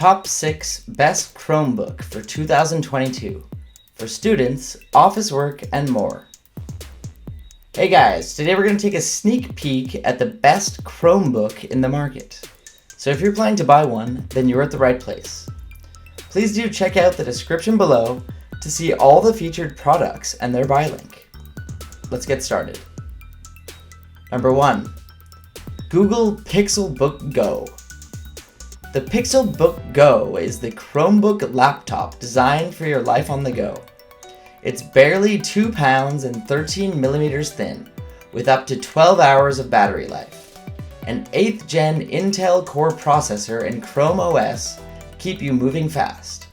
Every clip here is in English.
Top 6 Best Chromebook for 2022 for students, office work, and more. Hey guys, today we're going to take a sneak peek at the best Chromebook in the market. So if you're planning to buy one, then you're at the right place. Please do check out the description below to see all the featured products and their buy link. Let's get started. Number 1. Google Pixelbook Go. The Pixelbook Go is the Chromebook laptop designed for your life on the go. It's barely 2 pounds and 13 millimeters thin, with up to 12 hours of battery life. An 8th gen Intel Core processor and Chrome OS keep you moving fast.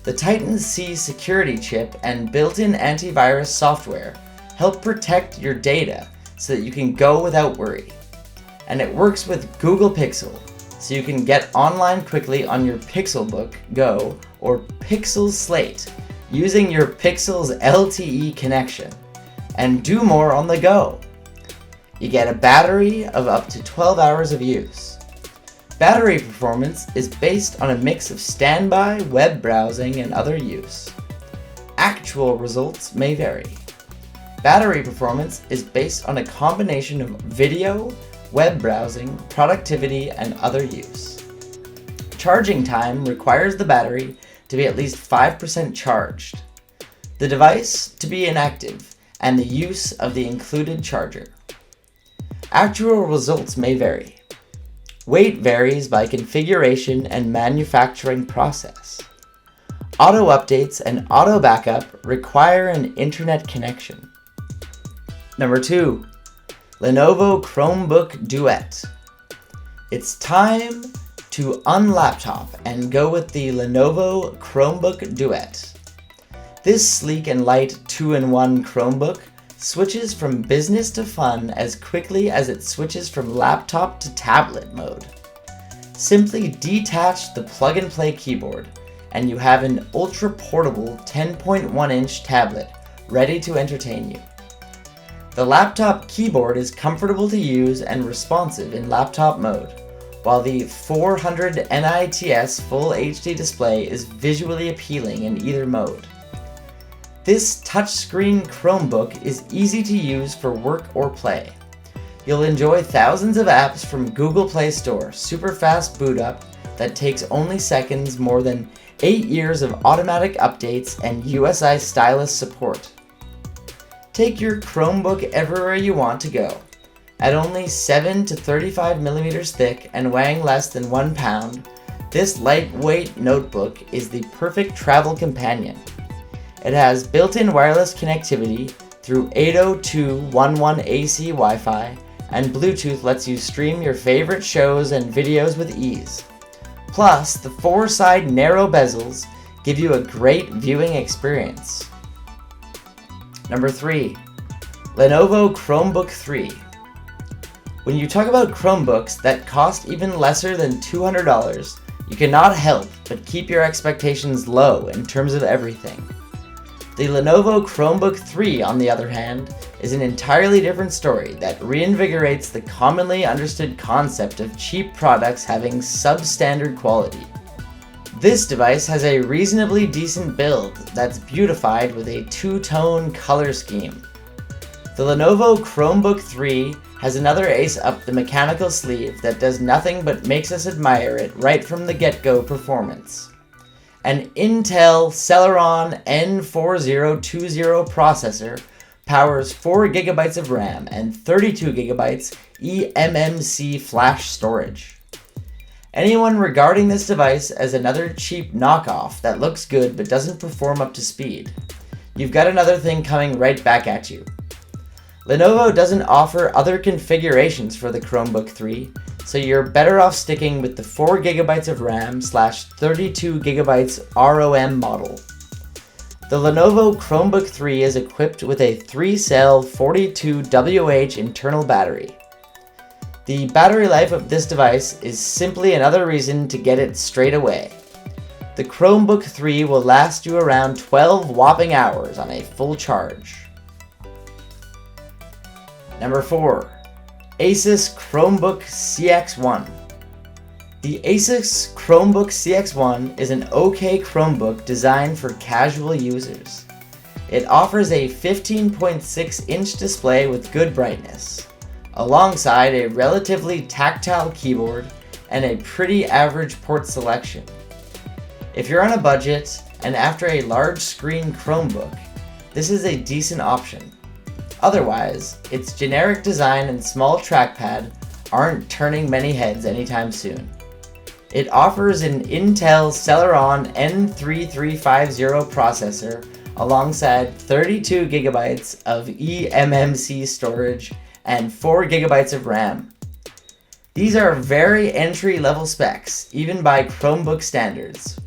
The Titan C security chip and built-in antivirus software help protect your data so that you can go without worry. And it works with Google Pixel, so you can get online quickly on your Pixelbook Go or Pixel Slate using your Pixel's LTE connection, and do more on the go. You get a battery of up to 12 hours of use. Battery performance is based on a mix of standby, web browsing, and other use. Actual results may vary. Battery performance is based on a combination of video, web browsing, productivity, and other use. Charging time requires the battery to be at least 5% charged, the device to be inactive, and the use of the included charger. Actual results may vary. Weight varies by configuration and manufacturing process. Auto updates and auto backup require an internet connection. Number 2. Lenovo Chromebook Duet. It's time to unlaptop and go with the Lenovo Chromebook Duet. This sleek and light 2-in-1 Chromebook switches from business to fun as quickly as it switches from laptop to tablet mode. Simply detach the plug-and-play keyboard and you have an ultra-portable 10.1-inch tablet ready to entertain you. The laptop keyboard is comfortable to use and responsive in laptop mode, while the 400 nits Full HD display is visually appealing in either mode. This touchscreen Chromebook is easy to use for work or play. You'll enjoy thousands of apps from Google Play Store, super fast boot up that takes only seconds, more than 8 years of automatic updates, and USI stylus support. Take your Chromebook everywhere you want to go. At only 7 to 35 millimeters thick and weighing less than 1 pound, this lightweight notebook is the perfect travel companion. It has built-in wireless connectivity through 802.11ac Wi-Fi, and Bluetooth lets you stream your favorite shows and videos with ease. Plus, the 4-side narrow bezels give you a great viewing experience. Number 3. Lenovo Chromebook 3. When you talk about Chromebooks that cost even lesser than $200, you cannot help but keep your expectations low in terms of everything. The Lenovo Chromebook 3, on the other hand, is an entirely different story that reinvigorates the commonly understood concept of cheap products having substandard quality. This device has a reasonably decent build that's beautified with a two-tone color scheme. The Lenovo Chromebook 3 has another ace up the mechanical sleeve that does nothing but makes us admire it right from the get-go performance. An Intel Celeron N4020 processor powers 4 GB of RAM and 32 GB eMMC flash storage. Anyone regarding this device as another cheap knockoff that looks good but doesn't perform up to speed, you've got another thing coming right back at you. Lenovo doesn't offer other configurations for the Chromebook 3, so you're better off sticking with the 4 GB of RAM / 32 GB ROM model. The Lenovo Chromebook 3 is equipped with a 3-cell 42Wh internal battery. The battery life of this device is simply another reason to get it straight away. The Chromebook 3 will last you around 12 whopping hours on a full charge. Number 4. ASUS Chromebook CX1. The ASUS Chromebook CX1 is an okay Chromebook designed for casual users. It offers a 15.6-inch display with good brightness, alongside a relatively tactile keyboard and a pretty average port selection. If you're on a budget and after a large screen Chromebook, this is a decent option. Otherwise, its generic design and small trackpad aren't turning many heads anytime soon. It offers an Intel Celeron N3350 processor alongside 32 GB of eMMC storage and 4 GB of RAM. These are very entry-level specs, even by Chromebook standards.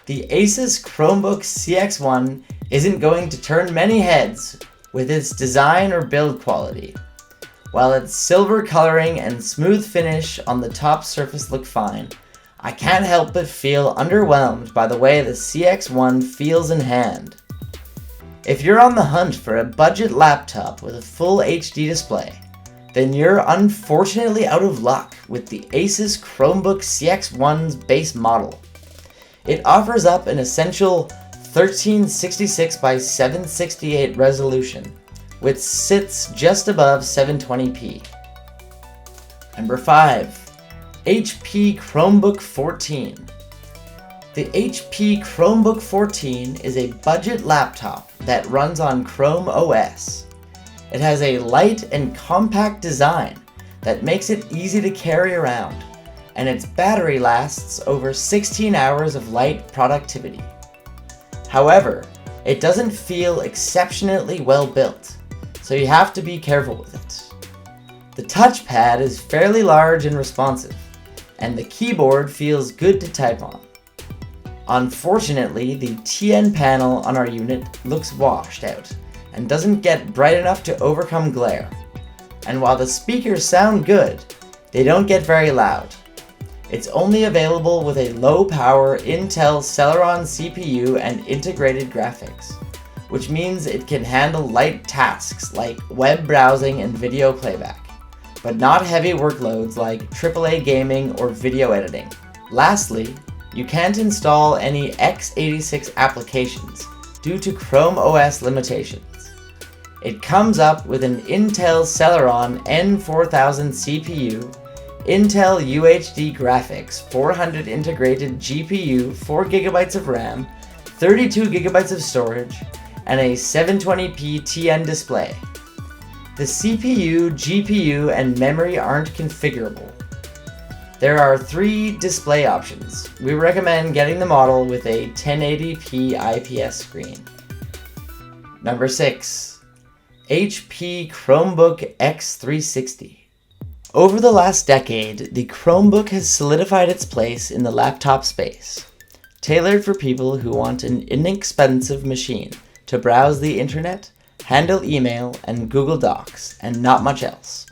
The ASUS Chromebook CX1 isn't going to turn many heads with its design or build quality. While its silver coloring and smooth finish on the top surface look fine, I can't help but feel underwhelmed by the way the CX1 feels in hand. If you're on the hunt for a budget laptop with a full HD display, then you're unfortunately out of luck with the ASUS Chromebook CX1's base model. It offers up an essential 1366 by 768 resolution, which sits just above 720p. Number 5. HP Chromebook 14. The HP Chromebook 14 is a budget laptop that runs on Chrome OS. It has a light and compact design that makes it easy to carry around, and its battery lasts over 16 hours of light productivity. However, it doesn't feel exceptionally well built, so you have to be careful with it. The touchpad is fairly large and responsive, and the keyboard feels good to type on. Unfortunately, the TN panel on our unit looks washed out and doesn't get bright enough to overcome glare. And while the speakers sound good, they don't get very loud. It's only available with a low-power Intel Celeron CPU and integrated graphics, which means it can handle light tasks like web browsing and video playback, but not heavy workloads like AAA gaming or video editing. Lastly, you can't install any x86 applications due to Chrome OS limitations. It comes up with an Intel Celeron N4000 CPU, Intel UHD graphics, 400 integrated GPU, 4 GB of RAM, 32 GB of storage, and a 720p TN display. The CPU, GPU, and memory aren't configurable. There are 3 display options. We recommend getting the model with a 1080p IPS screen. Number 6. HP Chromebook X360. Over the last decade, the Chromebook has solidified its place in the laptop space, tailored for people who want an inexpensive machine to browse the internet, handle email and Google Docs, and not much else.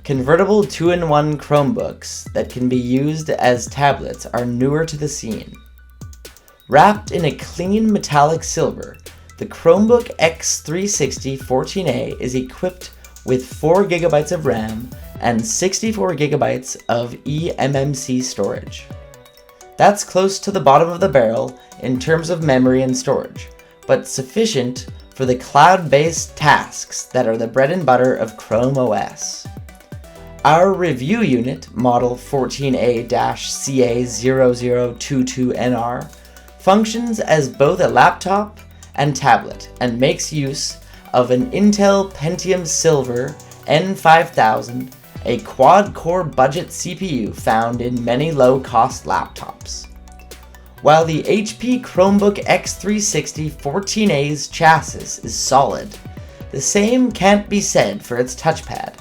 Convertible 2-in-1 Chromebooks that can be used as tablets are newer to the scene. Wrapped in a clean metallic silver, the Chromebook X360 14A is equipped with 4 GB of RAM and 64 GB of eMMC storage. That's close to the bottom of the barrel in terms of memory and storage, but sufficient for the cloud-based tasks that are the bread and butter of Chrome OS. Our review unit, model 14A-CA0022NR, functions as both a laptop and tablet and makes use of an Intel Pentium Silver N5000, a quad-core budget CPU found in many low-cost laptops. While the HP Chromebook X360 14A's chassis is solid, the same can't be said for its touchpad,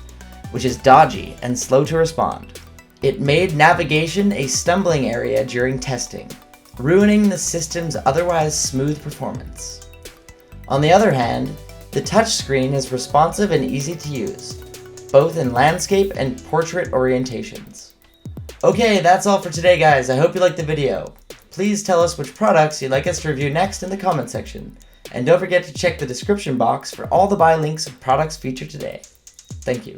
which is dodgy and slow to respond. It made navigation a stumbling area during testing, ruining the system's otherwise smooth performance. On the other hand, the touchscreen is responsive and easy to use, both in landscape and portrait orientations. Okay, that's all for today, guys. I hope you liked the video. Please tell us which products you'd like us to review next in the comment section, and don't forget to check the description box for all the buy links of products featured today. Thank you.